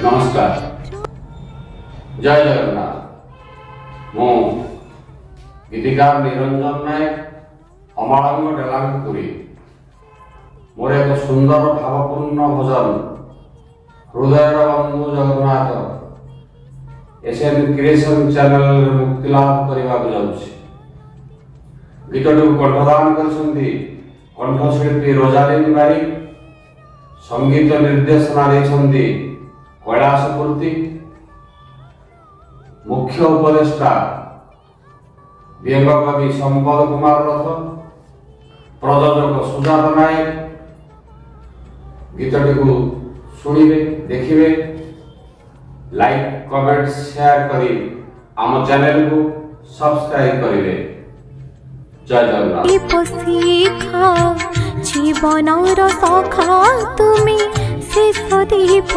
नमस्कार जय जगन्नाथ मु गीतिकार निरंजन नायक अमलांग डेलांगपुरी मोर एक सुंदर भावपूर्ण भजन हृदय बंधु जगन्नाथ एसएन क्रिएशन चैनल मुक्तिलाभ करने गीत कंठदान कर कंठशिल्पी रोजालिनी बारिक संगीत निर्देशना देछंती कैलाश पूर्ति मुख्य उपदेष्टा व्यंग कवि संपद कुमार रथ प्रयोजक सुजात नायक गीतटी को शुणिबे देखिबे लाइक कमेंट शेयर करी आम चैनल को सब्सक्राइब करिवे। जय जगन्नाथ। जीवन सखा तुम्हें शेष दीप